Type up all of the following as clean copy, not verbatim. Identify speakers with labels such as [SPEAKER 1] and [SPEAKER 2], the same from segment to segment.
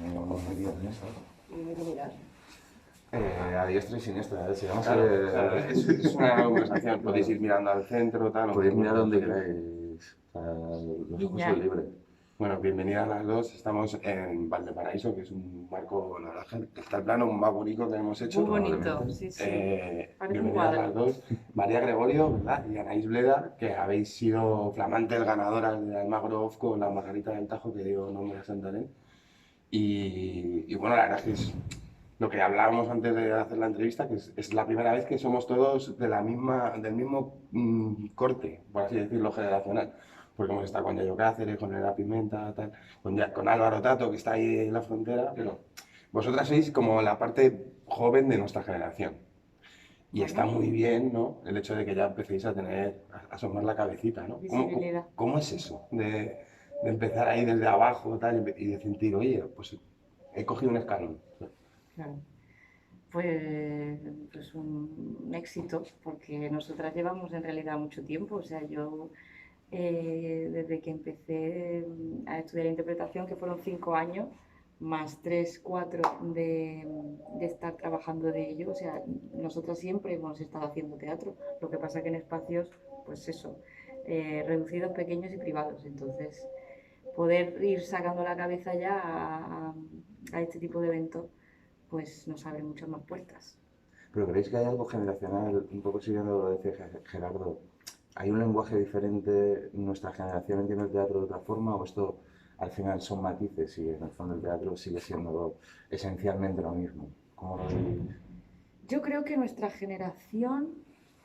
[SPEAKER 1] Muy bien,
[SPEAKER 2] mirar.
[SPEAKER 1] A diestra y siniestra, si vamos
[SPEAKER 3] Claro,
[SPEAKER 1] a
[SPEAKER 3] es una conversación, podéis ir mirando al centro, tal.
[SPEAKER 1] podéis mirar donde queráis, o sea, los ojos son libres.
[SPEAKER 3] Bueno, bienvenidas las dos. Estamos en Valparaíso, que es un marco, la verdad, que está el plano más bonito que hemos hecho.
[SPEAKER 2] Muy bonito, sí, sí.
[SPEAKER 3] Bienvenidas las dos. María Gregorio, ¿verdad? Y Anaís Bleda, que habéis sido flamantes ganadoras de Almagro con la Margarita del Tajo, que dio nombre a Santarém. Y bueno, la verdad es que es lo que hablábamos antes de hacer la entrevista, que es la primera vez que somos todos del mismo corte, por así decirlo, generacional. Porque hemos estado con Yayo Cáceres, con Elena Pimenta, tal, con Álvaro Tato, que está ahí en la frontera, pero vosotras sois como la parte joven de nuestra generación. Y está muy bien, ¿no? El hecho de que ya empecéis a asomar la cabecita, ¿no? ¿Cómo es eso? De empezar ahí desde abajo, tal, y de sentir, oye, pues he cogido un escalón.
[SPEAKER 2] Claro. Pues un éxito, porque nosotras llevamos en realidad mucho tiempo. O sea, yo desde que empecé a estudiar interpretación, que fueron 5 años, más 3, 4 de estar trabajando de ello. O sea, nosotras siempre hemos estado haciendo teatro, lo que pasa que en espacios, pues eso, reducidos, pequeños y privados. Entonces, poder ir sacando la cabeza ya a este tipo de eventos, pues nos abre muchas más puertas.
[SPEAKER 1] ¿Pero creéis que hay algo generacional, un poco siguiendo lo que decía Gerardo, hay un lenguaje diferente, nuestra generación entiende el teatro de otra forma, o esto al final son matices y en el fondo el teatro sigue siendo esencialmente lo mismo? ¿Cómo lo veis?
[SPEAKER 2] Yo creo que nuestra generación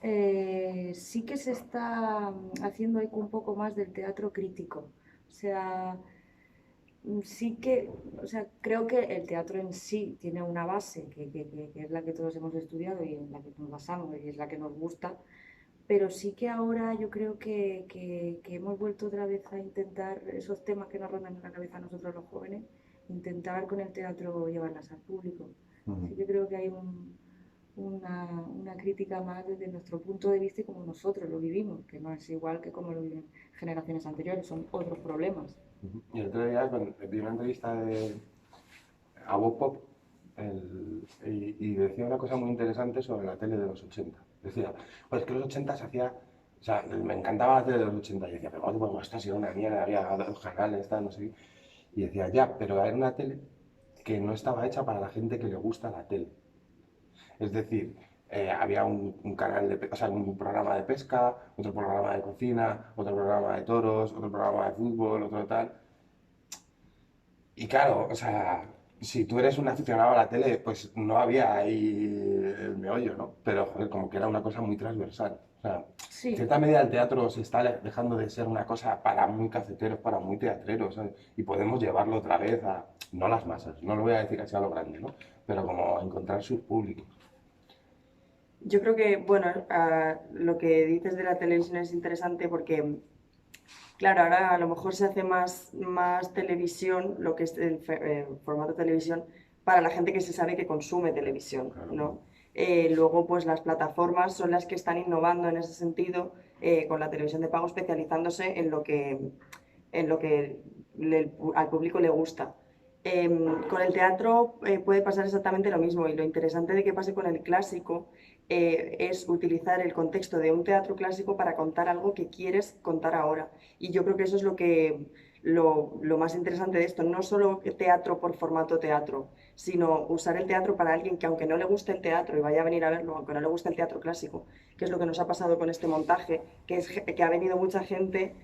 [SPEAKER 2] sí que se está haciendo eco un poco más del teatro crítico. O sea, sí que, o sea, creo que el teatro en sí tiene una base que es la que todos hemos estudiado y en la que nos basamos y es la que nos gusta, pero sí que ahora yo creo que hemos vuelto otra vez a intentar esos temas que nos rondan en la cabeza a nosotros los jóvenes, intentar con el teatro llevarlas al público. Sí que creo que hay una crítica más desde nuestro punto de vista y como nosotros lo vivimos, que no es igual que como lo viven generaciones anteriores, son otros problemas.
[SPEAKER 3] Y el otro día vi una entrevista a Bob Pop y decía una cosa muy interesante sobre la tele de los 80. Decía, pues que los 80 se hacía, o sea, me encantaba la tele de los 80 y decía, pero bueno, esto ha sido una mierda, había 2 canales, tal, no sé qué. Y decía, ya, pero era una tele que no estaba hecha para la gente que le gusta la tele. Es decir, había un canal o sea, un programa de pesca, otro programa de cocina, otro programa de toros, otro programa de fútbol, otro tal. Y claro, o sea, si tú eres un aficionado a la tele, pues no había ahí el meollo, ¿no? Pero, joder, como que era una cosa muy transversal. O sea, en cierta medida el teatro se está dejando de ser una cosa para muy cafeteros, para muy teatreros, ¿sabes? Y podemos llevarlo otra vez a, no las masas, no lo voy a decir así a lo grande, ¿no? Pero como a encontrar sus públicos.
[SPEAKER 4] Yo creo que, bueno, lo que dices de la televisión es interesante porque, claro, ahora a lo mejor se hace más televisión, lo que es el formato televisión, para la gente que se sabe que consume televisión, ¿no? Luego, pues las plataformas son las que están innovando en ese sentido, con la televisión de pago, especializándose en lo que al público le gusta. Con el teatro puede pasar exactamente lo mismo y lo interesante de que pase con el clásico es utilizar el contexto de un teatro clásico para contar algo que quieres contar ahora. Y yo creo que eso es lo más interesante de esto, no solo teatro por formato teatro, sino usar el teatro para alguien que aunque no le guste el teatro y vaya a venir a verlo, aunque no le guste el teatro clásico, que es lo que nos ha pasado con este montaje, que ha venido mucha gente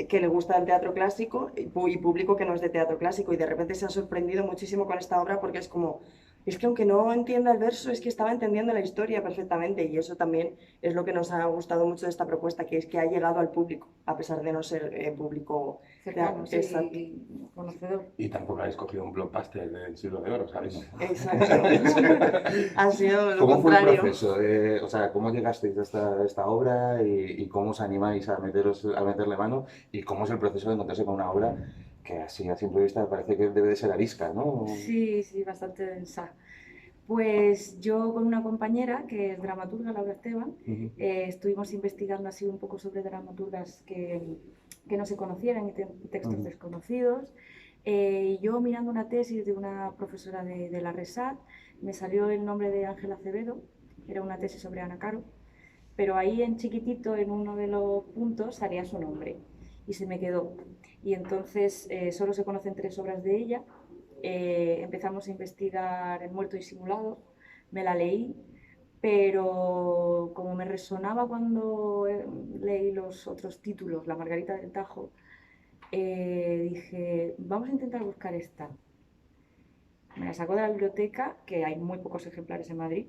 [SPEAKER 4] que le gusta el teatro clásico y público que no es de teatro clásico y de repente se ha sorprendido muchísimo con esta obra porque es como, es que aunque no entienda el verso, es que estaba entendiendo la historia perfectamente y eso también es lo que nos ha gustado mucho de esta propuesta, que es que ha llegado al público, a pesar de no ser público
[SPEAKER 2] cercano, sí, conocedor.
[SPEAKER 3] Y tampoco habéis cogido un blockbuster del siglo de oro, ¿sabes?
[SPEAKER 4] Exacto. Ha sido lo
[SPEAKER 1] ¿Cómo fue el
[SPEAKER 4] contrario.
[SPEAKER 1] proceso? O sea, ¿cómo llegasteis a esta obra y cómo os animáis a meterle mano? ¿Y cómo es el proceso de encontrarse con una obra que así a simple vista parece que debe de ser arisca, ¿no?
[SPEAKER 2] Sí, bastante densa. Pues yo con una compañera que es dramaturga, Laura Esteban, estuvimos investigando así un poco sobre dramaturgas que no se conocieran y textos desconocidos. Yo mirando una tesis de una profesora de la RESAT, me salió el nombre de Ángela Acevedo, era una tesis sobre Ana Caro, pero ahí en chiquitito, en uno de los puntos, salía su nombre y se me quedó. Y entonces solo se conocen 3 obras de ella. Empezamos a investigar El muerto disimulado, me la leí, pero como me resonaba cuando leí los otros títulos, La Margarita del Tajo, dije, vamos a intentar buscar esta. Me la sacó de la biblioteca, que hay muy pocos ejemplares en Madrid,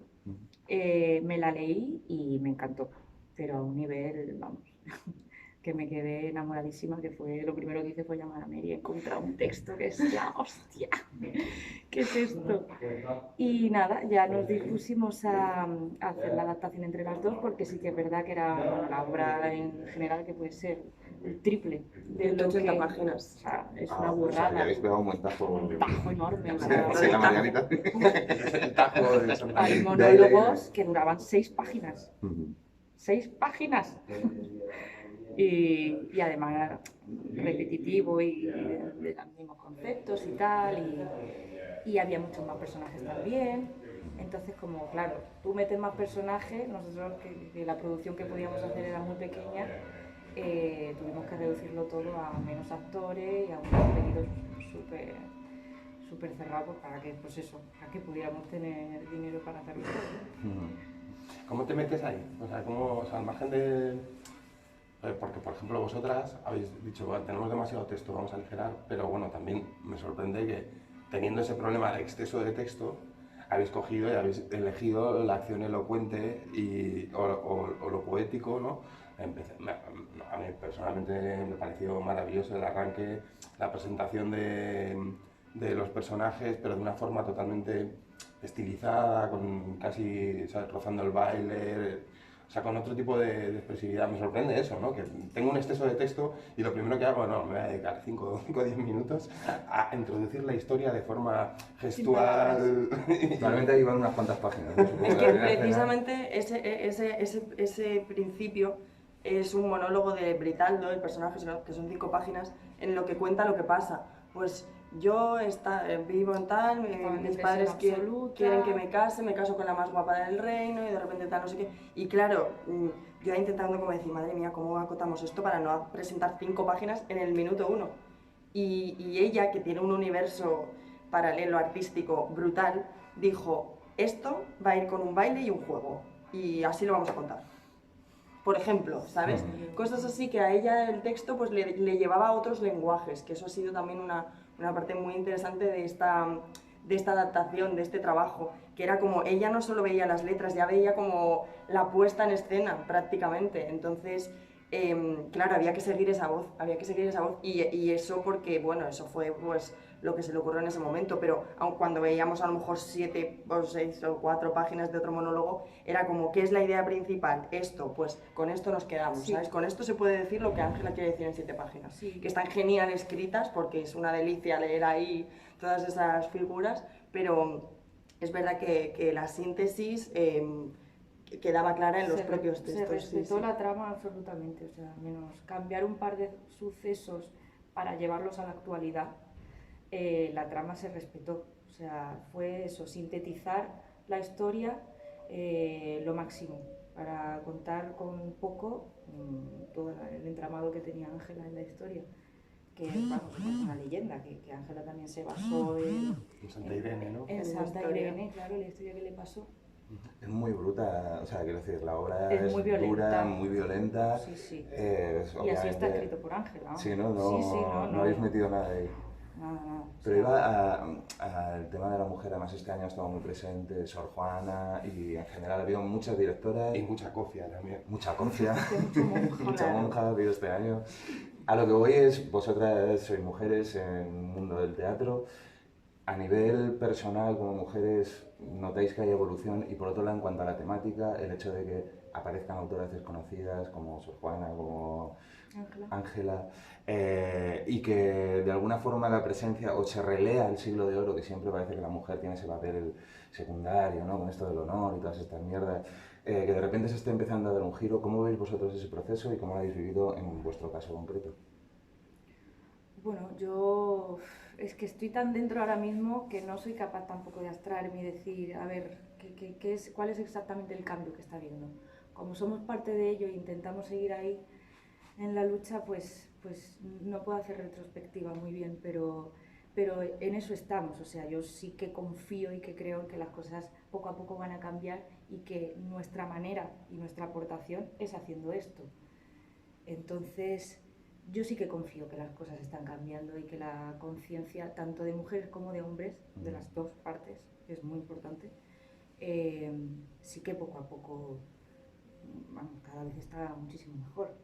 [SPEAKER 2] me la leí y me encantó, pero a un nivel, vamos, que me quedé enamoradísima, que fue lo primero que hice fue llamar a Mary y encontrar un texto que es la hostia, ¿qué es esto? Y nada, ya nos dispusimos a hacer la adaptación entre las dos, porque sí que es verdad que era bueno, la obra en general que puede ser el triple de lo
[SPEAKER 4] 180
[SPEAKER 2] que...
[SPEAKER 4] páginas.
[SPEAKER 2] O sea, es
[SPEAKER 1] Ah,
[SPEAKER 2] una
[SPEAKER 1] o sea,
[SPEAKER 2] burrada.
[SPEAKER 1] que habéis pegado un buen tajo.
[SPEAKER 2] Un tajo enorme. O
[SPEAKER 1] Sí,
[SPEAKER 2] sea,
[SPEAKER 1] sí, la Margarita.
[SPEAKER 3] El tajo de Santa
[SPEAKER 2] hay
[SPEAKER 3] María.
[SPEAKER 2] monólogos que duraban 6 páginas.
[SPEAKER 1] Ujú.
[SPEAKER 2] 6 páginas. Y además repetitivo y de los mismos conceptos y tal. Y había muchos más personajes también. Entonces, como claro, tú metes más personajes, nosotros que la producción que podíamos hacer era muy pequeña, tuvimos que reducirlo todo a menos actores y a unos pedidos súper cerrados para que, pues eso, para que pudiéramos tener dinero para hacerlo todo.
[SPEAKER 1] Ujú.
[SPEAKER 3] ¿Cómo te metes ahí? O sea, ¿cómo, o sea, al margen de... Porque, por ejemplo, vosotras habéis dicho, bueno, tenemos demasiado texto, vamos a aligerar, pero bueno, también me sorprende que teniendo ese problema de exceso de texto, habéis cogido y habéis elegido la acción elocuente o lo poético, ¿no? A mí personalmente me pareció maravilloso el arranque, la presentación de los personajes, pero de una forma totalmente estilizada, con casi, ¿sabes?, rozando el baile, o sea, con otro tipo de expresividad. Me sorprende eso, ¿no? Que tengo un exceso de texto y lo primero que hago, no, me voy a dedicar 5 o 10 minutos a introducir la historia de forma gestual.
[SPEAKER 1] Realmente ahí van unas cuantas páginas, ¿no? Supongo
[SPEAKER 4] Es
[SPEAKER 1] la
[SPEAKER 4] que
[SPEAKER 1] primera escena.
[SPEAKER 4] precisamente ese principio es un monólogo de Britaldo, el personaje, que son 5 páginas, en lo que cuenta lo que pasa. Pues yo vivo en tal, mis padres quieren que me caso con la más guapa del reino y de repente tal, no sé qué. Y claro, yo intentando como decir, madre mía, ¿cómo acotamos esto para no presentar 5 páginas en el minuto 1? Y ella, que tiene un universo paralelo artístico brutal, dijo, esto va a ir con un baile y un juego, y así lo vamos a contar. Por ejemplo, ¿sabes? Cosas así que a ella el texto pues le llevaba a otros lenguajes, que eso ha sido también una parte muy interesante de esta adaptación, de este trabajo, que era como ella no solo veía las letras, ya veía como la puesta en escena prácticamente. Entonces, claro, había que seguir esa voz, y eso porque, bueno, eso fue pues lo que se le ocurrió en ese momento, pero aun cuando veíamos a lo mejor 7 o 6 o 4 páginas de otro monólogo, era como, ¿qué es la idea principal? Esto, pues con esto nos quedamos,
[SPEAKER 2] Sí.
[SPEAKER 4] ¿sabes? Con esto se puede decir lo que Ángela quiere decir en 7 páginas,
[SPEAKER 2] Sí.
[SPEAKER 4] que están genial escritas porque es una delicia leer ahí todas esas figuras, pero es verdad que la síntesis quedaba clara en los propios textos.
[SPEAKER 2] Se respetó
[SPEAKER 4] sí.
[SPEAKER 2] la trama absolutamente, o sea, menos cambiar un par de sucesos para llevarlos a la actualidad, la trama se respetó, o sea, fue eso, sintetizar la historia lo máximo, para contar con poco todo el entramado que tenía Ángela en la historia, que vamos, es una leyenda, que Ángela también se basó
[SPEAKER 3] En Santa Irene, ¿no?
[SPEAKER 2] en Santa Irene, claro, la historia que le pasó.
[SPEAKER 1] Es muy bruta, o sea, quiero decir, la obra
[SPEAKER 2] Es
[SPEAKER 1] es
[SPEAKER 2] muy
[SPEAKER 1] dura,
[SPEAKER 2] violenta.
[SPEAKER 1] muy violenta.
[SPEAKER 2] Sí, sí. Y así
[SPEAKER 1] Obviamente-
[SPEAKER 2] está escrito por Ángela.
[SPEAKER 1] Sí, ¿no? No,
[SPEAKER 2] Sí, sí,
[SPEAKER 1] no habéis metido nada de ahí.
[SPEAKER 2] Nada.
[SPEAKER 1] Pero iba al tema de la mujer, además este año ha estado muy presente Sor Juana y en general ha habido muchas directoras,
[SPEAKER 3] Y mucha cofia también.
[SPEAKER 1] mucha confia,
[SPEAKER 2] Mucho monja.
[SPEAKER 1] mucha monja ha habido este año. A lo que voy es, vosotras sois mujeres en el mundo del teatro, a nivel personal como mujeres notáis que hay evolución y por otro lado en cuanto a la temática, el hecho de que aparezcan autoras desconocidas como Sor Juana, como Ángela, y que de alguna forma la presencia o se relea el siglo de oro, que siempre parece que la mujer tiene ese papel secundario, ¿no? Con esto del honor y todas estas mierdas, que de repente se esté empezando a dar un giro. ¿Cómo veis vosotros ese proceso y cómo lo habéis vivido en vuestro caso concreto?
[SPEAKER 2] Bueno, yo es que estoy tan dentro ahora mismo que no soy capaz tampoco de abstraerme y decir, a ver, ¿cuál es exactamente el cambio que está habiendo? Como somos parte de ello e intentamos seguir ahí en la lucha, pues no puedo hacer retrospectiva muy bien, pero en eso estamos. O sea, yo sí que confío y que creo que las cosas poco a poco van a cambiar y que nuestra manera y nuestra aportación es haciendo esto. Entonces, yo sí que confío que las cosas están cambiando y que la conciencia, tanto de mujeres como de hombres, de las dos partes, que es muy importante, eh, sí que poco a poco, vamos, cada vez está muchísimo mejor.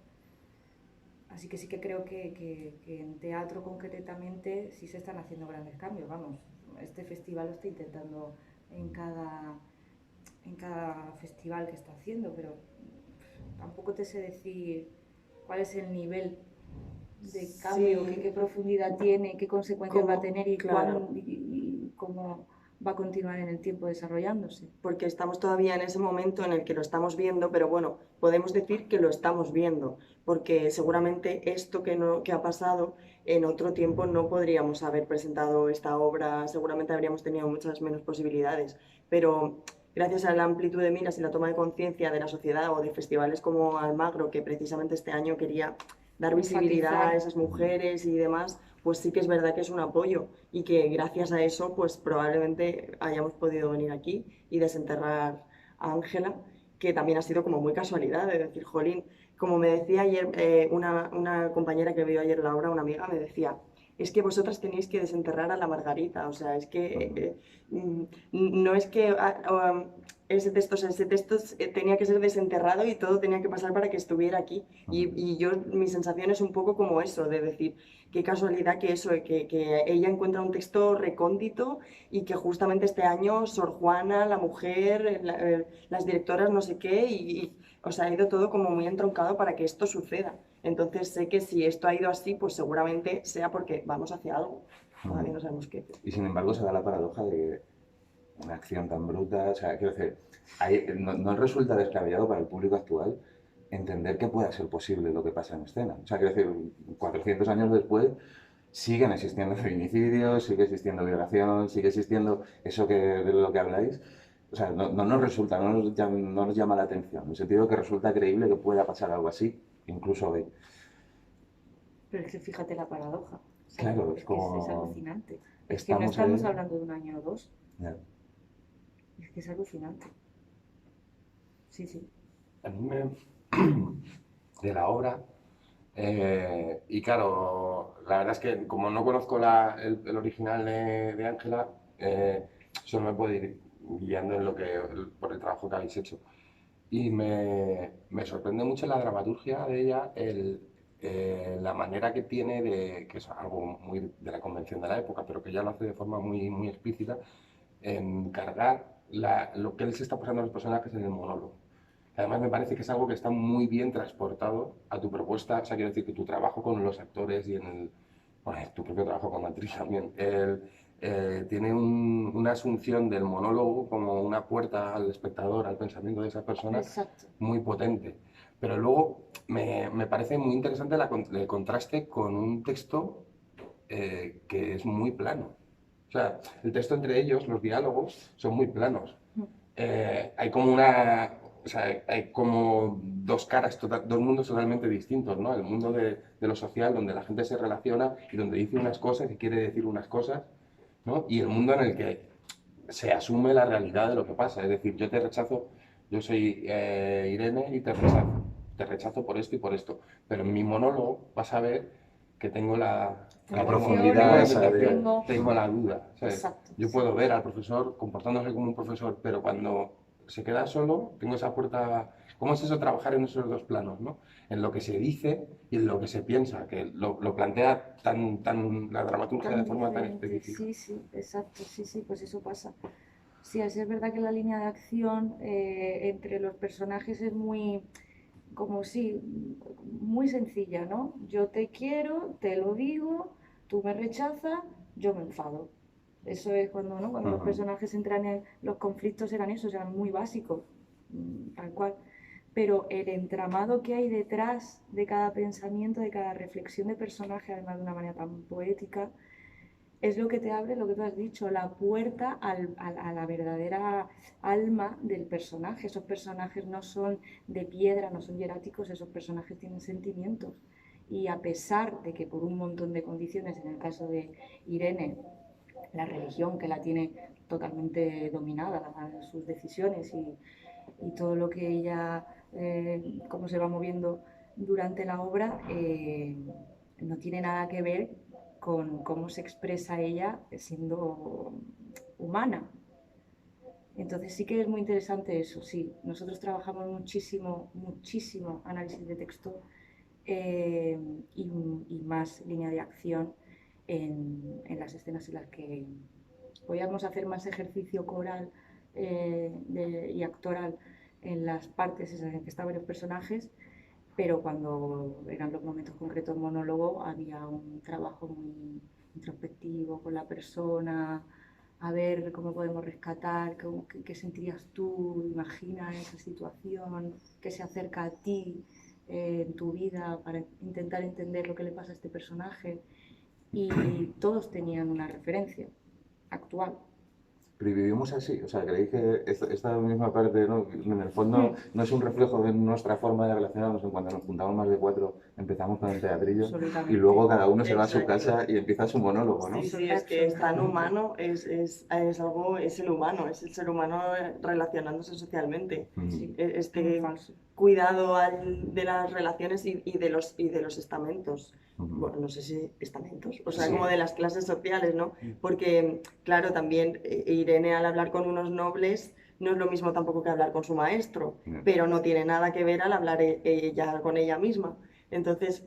[SPEAKER 2] Así que sí que creo que en teatro concretamente sí se están haciendo grandes cambios. Vamos, este festival lo está intentando en cada, en cada festival que está haciendo, pero tampoco te sé decir cuál es el nivel de cambio,
[SPEAKER 4] Sí,
[SPEAKER 2] qué profundidad tiene, qué consecuencias va a tener y,
[SPEAKER 4] claro,
[SPEAKER 2] y cómo va a continuar en el tiempo desarrollándose.
[SPEAKER 4] porque estamos todavía en ese momento en el que lo estamos viendo, pero bueno, podemos decir que lo estamos viendo, porque seguramente esto que ha pasado en otro tiempo no podríamos haber presentado esta obra, seguramente habríamos tenido muchas menos posibilidades, pero gracias a la amplitud de miras y la toma de conciencia de la sociedad o de festivales como Almagro, que precisamente este año quería dar visibilidad
[SPEAKER 2] Enfatizar.
[SPEAKER 4] a esas mujeres y demás, pues sí que es verdad que es un apoyo y que gracias a eso pues probablemente hayamos podido venir aquí y desenterrar a Ángela, que también ha sido como muy casualidad de decir, jolín, como me decía ayer una compañera que vio ayer Laura, una amiga, me decía, es que vosotras tenéis que desenterrar a la Margarita, o sea, es que no es que ese texto tenía que ser desenterrado y todo tenía que pasar para que estuviera aquí. Y yo, mi sensación es un poco como eso, de decir, qué casualidad que eso, que ella encuentra un texto recóndito y que justamente este año Sor Juana, la mujer, las directoras no sé qué, o sea, ha ido todo como muy entroncado para que esto suceda. Entonces sé que si esto ha ido así, pues seguramente sea porque vamos hacia algo. Todavía no sabemos qué.
[SPEAKER 1] Y sin embargo se da la paradoja de que una acción tan bruta, o sea, quiero decir, no resulta descabellado para el público actual entender que pueda ser posible lo que pasa en escena. O sea, quiero decir, 400 años después siguen existiendo feminicidios, sigue existiendo violación, sigue existiendo eso de lo que habláis. O sea, no nos resulta, no nos llama la atención, en el sentido de que resulta creíble que pueda pasar algo así, incluso hoy.
[SPEAKER 2] Pero es que fíjate la paradoja. O sea,
[SPEAKER 1] Claro, es
[SPEAKER 2] es
[SPEAKER 1] como
[SPEAKER 2] alucinante. Es que no
[SPEAKER 1] estamos
[SPEAKER 2] estamos
[SPEAKER 1] ahí.
[SPEAKER 2] hablando de un año o dos.
[SPEAKER 1] Ya.
[SPEAKER 2] Es que es alucinante. Sí, sí.
[SPEAKER 3] A mí de la obra, y claro, la verdad es que como no conozco el original de Ángela, solo me puedo ir guiando en por el trabajo que habéis hecho. Y me sorprende mucho la dramaturgia de ella, la manera que tiene que es algo muy de la convención de la época, pero que ya lo hace de forma muy, muy explícita, en cargar lo que él se está pasando a los personajes en el monólogo. Además me parece que es algo que está muy bien transportado a tu propuesta, o sea, quiero decir que tu trabajo con los actores y bueno, tu propio trabajo como actriz también, tiene una asunción del monólogo como una puerta al espectador, al pensamiento de esa persona,
[SPEAKER 2] Exacto.
[SPEAKER 3] muy potente. Pero luego me parece muy interesante el contraste con un texto que es muy plano. O sea, el texto entre ellos, los diálogos, son muy planos. Hay como o sea, hay como dos caras, dos mundos totalmente distintos, ¿no? El mundo de lo social, donde la gente se relaciona y donde dice unas cosas y quiere decir unas cosas, ¿no? Y el mundo en el que se asume la realidad de lo que pasa. Es decir, yo te rechazo, yo soy Irene y te rechazo. Te rechazo por esto y por esto. Pero en mi monólogo vas a ver que tengo
[SPEAKER 1] La
[SPEAKER 3] tengo
[SPEAKER 1] profundidad
[SPEAKER 3] la
[SPEAKER 1] esa
[SPEAKER 3] meditación,
[SPEAKER 1] de...
[SPEAKER 3] tengo la duda. ¿Sabes?
[SPEAKER 2] Exacto.
[SPEAKER 3] Yo puedo ver al profesor comportándose como un profesor, pero cuando se queda solo, tengo esa puerta. ¿Cómo es eso trabajar en esos dos planos, ¿no? En lo que se dice y en lo que se piensa, que lo plantea la dramaturgia
[SPEAKER 2] Tan
[SPEAKER 3] de forma tan
[SPEAKER 2] diferente.
[SPEAKER 3] específica.
[SPEAKER 2] Sí, sí, exacto. Sí, sí, pues eso pasa. Sí, así es verdad que la línea de acción entre los personajes es muy, como sí, muy sencilla, ¿no? Yo te quiero, te lo digo, tú me rechazas, yo me enfado. Eso es cuando, ¿no? Cuando los personajes entran en los conflictos eran esos, eran muy básicos, tal cual. pero el entramado que hay detrás de cada pensamiento, de cada reflexión de personaje, además de una manera tan poética, es lo que te abre, lo que tú has dicho, la puerta a la verdadera alma del personaje. Esos personajes no son de piedra, no son hieráticos, esos personajes tienen sentimientos. Y a pesar de que por un montón de condiciones, en el caso de Irene, la religión que la tiene totalmente dominada, sus decisiones y todo lo que ella, cómo se va moviendo durante la obra, no tiene nada que ver con cómo se expresa ella siendo humana. Entonces sí que es muy interesante eso, sí. Nosotros trabajamos muchísimo, muchísimo análisis de texto eh, y más línea de acción en las escenas en las que podíamos hacer más ejercicio coral y actoral en las partes esas en que estaban los personajes, pero cuando eran los momentos concretos monólogo había un trabajo muy introspectivo con la persona, a ver cómo podemos rescatar, qué sentirías tú, imagina esa situación, qué se acerca a ti en tu vida para intentar entender lo que le pasa a este personaje. Y todos tenían una referencia actual.
[SPEAKER 1] Pero vivimos así, o sea, ¿creéis que esta misma parte, ¿no? En el fondo no es un reflejo de nuestra forma de relacionarnos en cuando nos juntamos más de 4, empezamos con el teatrillo y luego cada uno se va a su casa y empieza su monólogo, ¿no?
[SPEAKER 4] Sí, sí, es que es tan humano, es algo, es el humano, es el ser humano relacionándose socialmente.
[SPEAKER 2] Sí,
[SPEAKER 4] Este
[SPEAKER 2] falso.
[SPEAKER 4] cuidado de las relaciones y de los estamentos. Bueno, no sé si estamentos, o sea,
[SPEAKER 1] Sí.
[SPEAKER 4] como de las clases sociales, ¿no? Porque, claro, también Irene al hablar con unos nobles no es lo mismo tampoco que hablar con su maestro,
[SPEAKER 1] No.
[SPEAKER 4] pero no tiene nada que ver al hablar ella con ella misma. Entonces,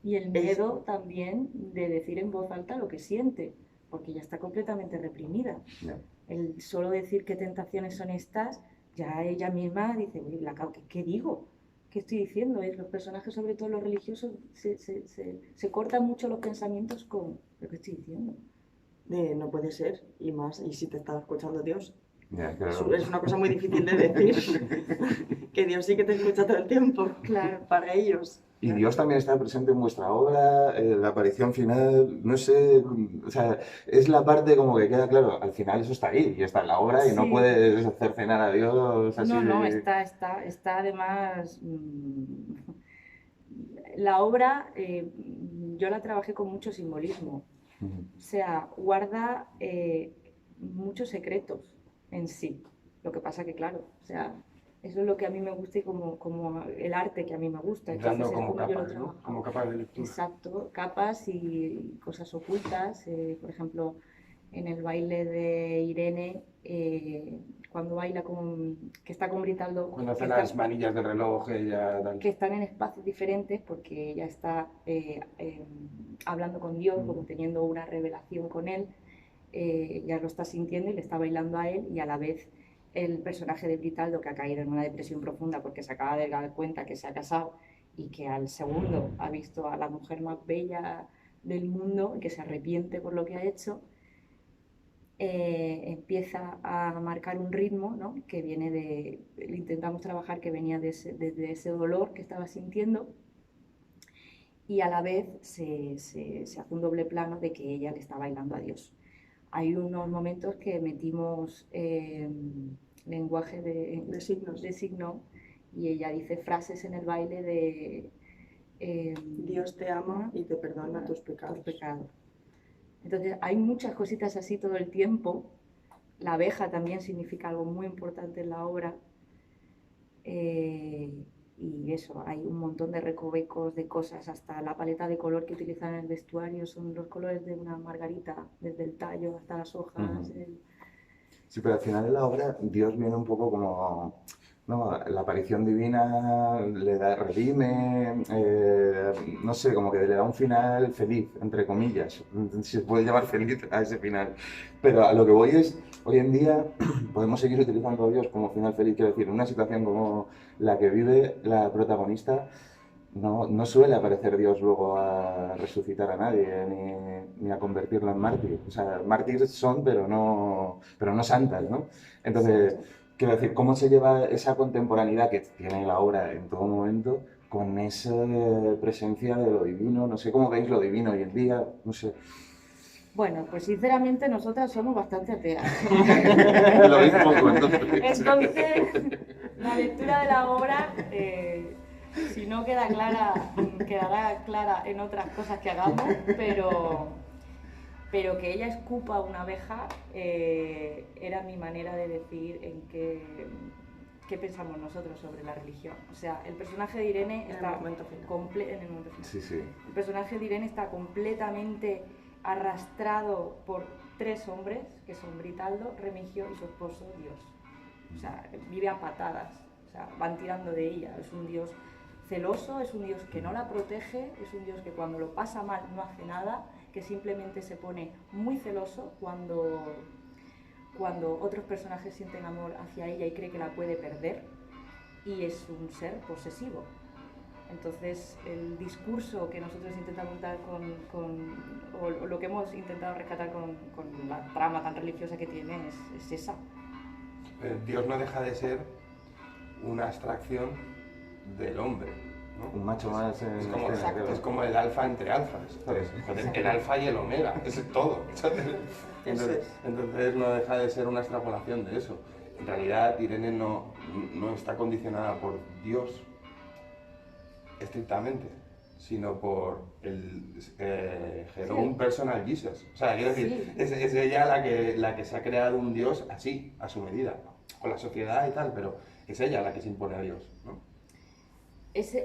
[SPEAKER 2] Y el miedo también de decir en voz alta lo que siente, porque ya está completamente reprimida.
[SPEAKER 1] Ya.
[SPEAKER 2] El solo decir qué tentaciones son estas, ya ella misma dice, uy, ¿qué digo? ¿Qué estoy diciendo? Los personajes, sobre todo los religiosos, se cortan mucho los pensamientos con lo que estoy diciendo.
[SPEAKER 4] no puede ser, y más, y si te está escuchando Dios.
[SPEAKER 1] Ya, claro.
[SPEAKER 4] Es una cosa muy difícil de decir, que Dios sí que te escucha todo el tiempo,
[SPEAKER 2] Claro.
[SPEAKER 4] para ellos.
[SPEAKER 1] Y Dios también está presente en vuestra obra, la aparición final, no sé, o sea, es la parte como que queda claro, al final eso está ahí, y está en la obra, y no
[SPEAKER 2] Sí.
[SPEAKER 1] puedes cercenar a Dios así.
[SPEAKER 2] No, está además... La obra yo la trabajé con mucho simbolismo, o sea, guarda muchos secretos en sí. Lo que pasa que, claro, o sea, eso es lo que a mí me gusta y como el arte que a mí me gusta.
[SPEAKER 3] Dando
[SPEAKER 2] Entonces, es
[SPEAKER 3] como
[SPEAKER 2] como yo lo
[SPEAKER 3] capas, ¿no?
[SPEAKER 2] trabajo.
[SPEAKER 3] Como capas de lectura.
[SPEAKER 2] Exacto, capas y cosas ocultas. Por ejemplo, en el baile de Irene, cuando baila que está con Britaldo,
[SPEAKER 3] Cuando hace
[SPEAKER 2] que
[SPEAKER 3] las
[SPEAKER 2] está-
[SPEAKER 3] manillas del reloj, ella tal.
[SPEAKER 2] que están en espacios diferentes porque ella está hablando con Dios, como teniendo una revelación con él, ya lo está sintiendo y le está bailando a él y a la vez el personaje de Britaldo, que ha caído en una depresión profunda porque se acaba de dar cuenta que se ha casado y que al segundo ha visto a la mujer más bella del mundo y que se arrepiente por lo que ha hecho, empieza a marcar un ritmo, ¿no? Que viene intentamos trabajar, que venía de ese dolor que estaba sintiendo y a la vez se hace un doble plano de que ella le está bailando a Dios. Hay unos momentos que metimos lenguaje
[SPEAKER 4] De signos.
[SPEAKER 2] de signo y ella dice frases en el baile de
[SPEAKER 4] Dios te ama y te perdona tus pecados.
[SPEAKER 2] Entonces hay muchas cositas así todo el tiempo. La abeja también significa algo muy importante en la obra. Y eso, hay un montón de recovecos de cosas, hasta la paleta de color que utilizan en el vestuario son los colores de una margarita, desde el tallo hasta las hojas.
[SPEAKER 1] Sí, pero al final de la obra Dios viene un poco como, no, la aparición divina le da, redime, no sé, como que le da un final feliz, entre comillas, si se puede llamar feliz a ese final. Pero a lo que voy es, hoy en día podemos seguir utilizando a Dios como final feliz, quiero decir, en una situación como la que vive la protagonista, no suele aparecer Dios luego a resucitar a nadie ni a convertirla en mártir. O sea, mártires son, pero no santas, ¿no? Entonces, quiero decir, cómo se lleva esa contemporaneidad que tiene la obra en todo momento con esa presencia de lo divino. No sé cómo veis lo divino hoy en día, no sé.
[SPEAKER 2] Bueno, pues sinceramente nosotras somos bastante ateas.
[SPEAKER 1] Lo veis poco, entonces.
[SPEAKER 2] Entonces, la lectura de la obra, si no queda clara, quedará clara en otras cosas que hagamos, pero que ella escupa una abeja era mi manera de decir en qué pensamos nosotros sobre la religión. O sea, el personaje de Irene está
[SPEAKER 1] Sí, sí.
[SPEAKER 2] El personaje de Irene está completamente arrastrado por 3 hombres, que son Britaldo, Remigio y su esposo Dios. O sea, vive a patadas, o sea, van tirando de ella. Es un Dios celoso, es un Dios que no la protege, es un Dios que cuando lo pasa mal no hace nada, que simplemente se pone muy celoso cuando otros personajes sienten amor hacia ella y cree que la puede perder, y es un ser posesivo. Entonces, el discurso que nosotros intentamos dar o lo que hemos intentado rescatar con la trama tan religiosa que tiene es esa.
[SPEAKER 3] Dios no deja de ser una abstracción del hombre, ¿no?
[SPEAKER 1] Un macho más
[SPEAKER 3] es como el alfa entre alfas, ¿sabes? El alfa y el omega, es todo. Entonces no deja de ser una extrapolación de eso. En realidad Irene no está condicionada por Dios estrictamente, sino por el her own personal Jesus. O sea, quiero decir, es ella la que se ha creado un Dios así, a su medida, con la sociedad y tal, pero es ella la que se impone a Dios, ¿no?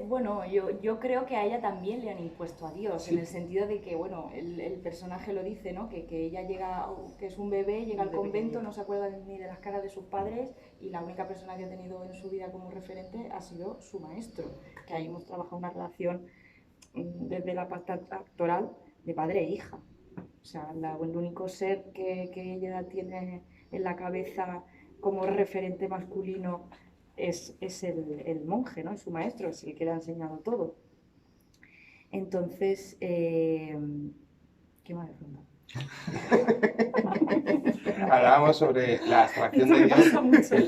[SPEAKER 2] Bueno, yo creo que a ella también le han impuesto a Dios, en el sentido de que, bueno, el personaje lo dice, ¿no? Que ella llega, que es un bebé, llega al convento, no se acuerda ni de las caras de sus padres, y la única persona que ha tenido en su vida como referente ha sido su maestro, que ahí hemos trabajado una relación desde la parte actoral de padre e hija. O sea, el único ser que ella tiene en la cabeza como referente masculino es el monje, ¿no? Es su maestro, es el que le ha enseñado todo. Entonces, ¿qué más
[SPEAKER 3] Hablábamos sobre la abstracción de Dios,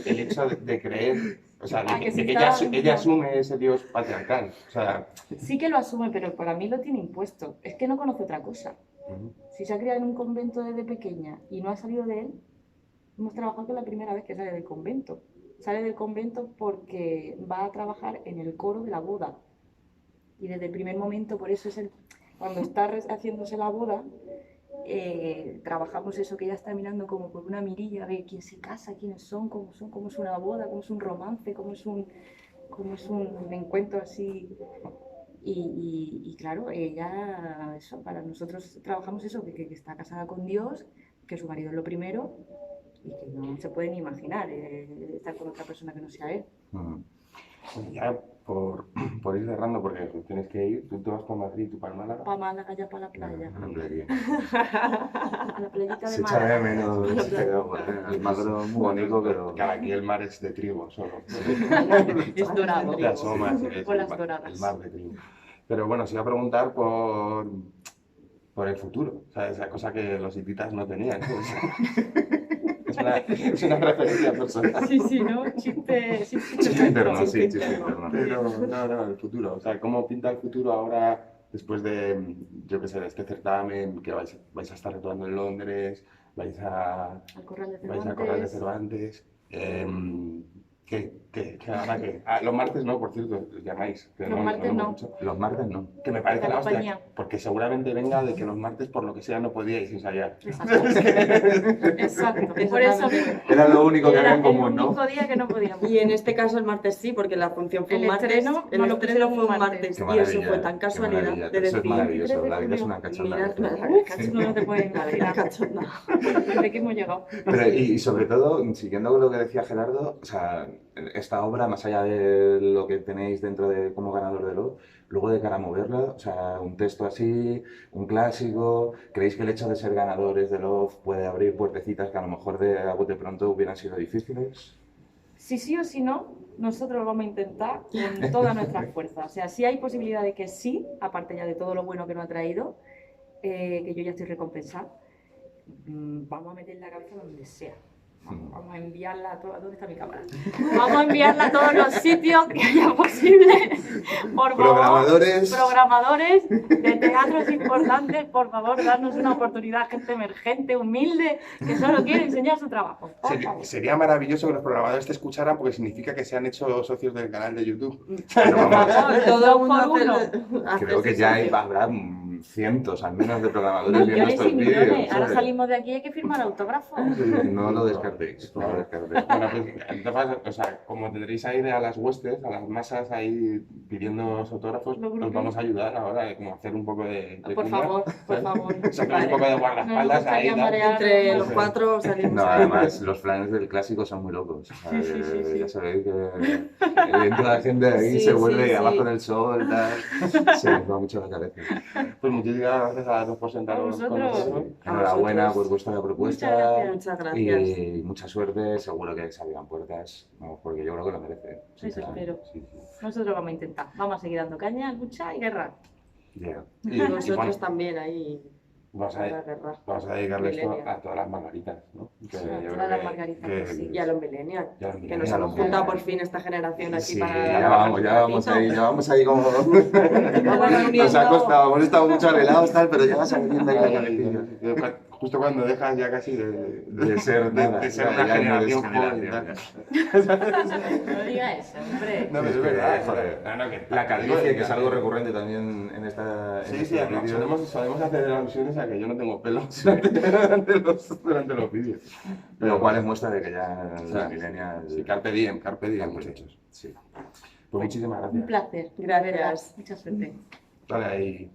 [SPEAKER 3] el hecho de creer, o sea, de que ella asume ese Dios patriarcal. O sea,
[SPEAKER 2] sí que lo asume, pero para mí lo tiene impuesto. Es que no conoce otra cosa. Si se ha criado en un convento desde pequeña y no ha salido de él, hemos trabajado con la primera vez que sale del convento. Sale del convento porque va a trabajar en el coro de la boda. Y desde el primer momento, por eso cuando está haciéndose la boda, trabajamos eso, que ella está mirando como por una mirilla, ve quién se casa, quiénes son, cómo es una boda, cómo es un romance, cómo es un encuentro así. Y claro, ella, eso, para nosotros trabajamos eso, que está casada con Dios, que su marido es lo primero, y que no se pueden imaginar estar con otra persona que no sea él.
[SPEAKER 3] Ya por ir cerrando, porque tienes que ir, tú te vas para Madrid, tú para Málaga.
[SPEAKER 2] Para Málaga, ya para la playa. A la playita de
[SPEAKER 1] se
[SPEAKER 2] Málaga.
[SPEAKER 1] echa de menos, pero bueno, el Magro es muy bonito, pero...
[SPEAKER 3] Claro, aquí el mar es de trigo solo.
[SPEAKER 2] Es dorado.
[SPEAKER 3] Te asomas y ves
[SPEAKER 2] Olas doradas.
[SPEAKER 3] el mar de trigo. Pero bueno, os iba a preguntar por el futuro, o sea, esa cosa que los hititas no tenían, ¿no? Es una referencia personal.
[SPEAKER 2] Sí, ¿no? Chiste
[SPEAKER 1] interno, sí, chiste interno.
[SPEAKER 3] Pero no, el futuro. O sea, ¿cómo pinta el futuro ahora, después de, yo qué sé, de este certamen, que vais a estar actuando en Londres, vais a
[SPEAKER 2] Corral
[SPEAKER 3] Corral de Cervantes? Ahora qué? Los martes no, por cierto, os llamáis. Que
[SPEAKER 2] Los martes no.
[SPEAKER 1] Los martes no.
[SPEAKER 3] Que me parece
[SPEAKER 2] La
[SPEAKER 3] la hostia,
[SPEAKER 2] compañía.
[SPEAKER 3] porque seguramente venga de que los martes, por lo que sea, no podíais ensayar.
[SPEAKER 2] Exacto. Por eso
[SPEAKER 1] Era lo único que había en
[SPEAKER 2] era el
[SPEAKER 1] común, ¿no?
[SPEAKER 2] único día que no podíamos.
[SPEAKER 4] Y en este caso el martes sí, porque la función fue
[SPEAKER 2] El
[SPEAKER 4] un martes.
[SPEAKER 2] estreno
[SPEAKER 4] El
[SPEAKER 2] no lo
[SPEAKER 4] estreno
[SPEAKER 2] pusieron
[SPEAKER 4] fue un
[SPEAKER 2] un martes.
[SPEAKER 4] martes.
[SPEAKER 1] Qué
[SPEAKER 4] Y
[SPEAKER 1] maravilla,
[SPEAKER 4] eso fue tan
[SPEAKER 1] qué
[SPEAKER 4] casualidad
[SPEAKER 1] maravilla.
[SPEAKER 4] de
[SPEAKER 1] Eso es
[SPEAKER 4] decir.
[SPEAKER 1] maravilloso, la vida es una cachonda.
[SPEAKER 2] Mira, cachondo no te puedes imaginar.
[SPEAKER 4] Cachonda.
[SPEAKER 2] Desde que hemos llegado.
[SPEAKER 1] Pero, y sobre todo, siguiendo con lo que decía Gerardo, o sea, esta obra, más allá de lo que tenéis dentro de como ganador de Love, luego de cara a moverla, o sea, un texto así, un clásico, ¿creéis que el hecho de ser ganadores de Love puede abrir puertecitas que a lo mejor a bote pronto hubieran sido difíciles?
[SPEAKER 2] Si sí o si no, nosotros lo vamos a intentar con toda nuestra fuerza. O sea, si hay posibilidad de que sí, aparte ya de todo lo bueno que nos ha traído, que yo ya estoy recompensada, vamos a meter la cabeza donde sea. Vamos a enviarla a todos. ¿Dónde está mi cámara? Vamos a enviarla a todos los sitios que haya posible. Por favor, programadores de teatros importantes, por favor, darnos una oportunidad, gente emergente, humilde, que solo quiere enseñar su trabajo. Por favor.
[SPEAKER 3] Sería maravilloso que los programadores te escucharan porque significa que se han hecho socios del canal de YouTube.
[SPEAKER 1] Pero vamos,
[SPEAKER 4] Todo el mundo
[SPEAKER 2] por uno.
[SPEAKER 1] creo que ya habrá cientos al menos de programadores viendo
[SPEAKER 2] Millones y
[SPEAKER 1] estos
[SPEAKER 2] millones.
[SPEAKER 1] vídeos.
[SPEAKER 2] Ahora
[SPEAKER 1] ¿sabes?
[SPEAKER 2] salimos de aquí y hay que firmar autógrafos.
[SPEAKER 1] No lo descartéis, no lo descartéis.
[SPEAKER 3] Bueno, pues, entonces, o sea, como tendréis ahí a las huestes, a las masas ahí pidiendo autógrafos,
[SPEAKER 2] Lo
[SPEAKER 3] os vamos a ayudar ahora, como hacer un poco de
[SPEAKER 2] Por
[SPEAKER 3] cuña,
[SPEAKER 2] favor, por
[SPEAKER 3] ¿sabes?
[SPEAKER 2] favor.
[SPEAKER 3] Sacar un poco de guardaespaldas
[SPEAKER 2] Nos
[SPEAKER 3] ahí.
[SPEAKER 2] gustaría
[SPEAKER 3] ¿no?
[SPEAKER 2] marear.
[SPEAKER 4] Entre los 4 salimos.
[SPEAKER 1] No,
[SPEAKER 4] ahí.
[SPEAKER 1] además, los planes del clásico son muy locos. O sea,
[SPEAKER 2] Sí, sí, sí.
[SPEAKER 1] Ya sabéis que entra la gente ahí,
[SPEAKER 4] Sí,
[SPEAKER 1] se vuelve
[SPEAKER 4] sí,
[SPEAKER 1] abajo
[SPEAKER 4] sí.
[SPEAKER 1] en el sol, tal. Se nos va mucho la cabeza.
[SPEAKER 3] Pues muchísimas gracias a los por sentaros con
[SPEAKER 2] vosotros.
[SPEAKER 3] nosotros.
[SPEAKER 1] Enhorabuena
[SPEAKER 4] vosotros.
[SPEAKER 1] por vuestra propuesta.
[SPEAKER 2] Muchas gracias.
[SPEAKER 4] Muchas gracias.
[SPEAKER 1] Y mucha suerte, seguro que salgan puertas, vamos, porque yo creo que lo merece.
[SPEAKER 2] Eso espero.
[SPEAKER 1] Sí, sí.
[SPEAKER 2] Nosotros vamos a intentar. Vamos a seguir dando caña, lucha y guerra.
[SPEAKER 1] Yeah.
[SPEAKER 4] Y vosotros
[SPEAKER 3] bueno,
[SPEAKER 4] también ahí.
[SPEAKER 3] vamos a,
[SPEAKER 4] para guerra.
[SPEAKER 3] vamos a dedicarle esto
[SPEAKER 4] Millennial.
[SPEAKER 3] a todas las margaritas, ¿no? Que
[SPEAKER 2] Sí,
[SPEAKER 3] yo
[SPEAKER 2] a
[SPEAKER 3] creo
[SPEAKER 2] todas las
[SPEAKER 3] que-
[SPEAKER 2] margaritas,
[SPEAKER 3] que-
[SPEAKER 2] sí.
[SPEAKER 4] Y a los millennials.
[SPEAKER 3] y a los
[SPEAKER 4] Que nos
[SPEAKER 3] millennials.
[SPEAKER 4] hemos juntado por fin esta generación aquí
[SPEAKER 1] Sí,
[SPEAKER 4] para.
[SPEAKER 1] ya vamos ahí como...
[SPEAKER 4] Vamos
[SPEAKER 1] Nos ha
[SPEAKER 4] reuniendo.
[SPEAKER 1] costado, hemos estado mucho arreglados, tal, pero ya vas saliendo ahí la cabecilla.
[SPEAKER 3] Justo cuando dejas ya casi de
[SPEAKER 1] ser nada,
[SPEAKER 3] de ser
[SPEAKER 1] ya,
[SPEAKER 3] una
[SPEAKER 1] ya no eres
[SPEAKER 3] generación joven.
[SPEAKER 1] generación,
[SPEAKER 2] No diga eso, hombre.
[SPEAKER 3] No, pero es
[SPEAKER 1] Es que,
[SPEAKER 3] verdad,
[SPEAKER 1] joder,
[SPEAKER 3] No, no, que-
[SPEAKER 1] La calvicie, que es algo recurrente también en esta...
[SPEAKER 3] Sí,
[SPEAKER 1] en
[SPEAKER 3] sí,
[SPEAKER 1] estos
[SPEAKER 3] no,
[SPEAKER 1] vídeos.
[SPEAKER 3] solemos hacer alusiones a que yo no tengo pelo durante los vídeos.
[SPEAKER 1] Lo cual es muestra de que ya
[SPEAKER 3] O sea,
[SPEAKER 1] la millennial...
[SPEAKER 3] sí, carpe diem, muchachos.
[SPEAKER 1] Sí.
[SPEAKER 3] Pues muchísimas
[SPEAKER 2] Un
[SPEAKER 3] gracias.
[SPEAKER 2] placer.
[SPEAKER 4] Gracias.
[SPEAKER 2] de verdad. Mucha suerte.
[SPEAKER 3] Dale ahí.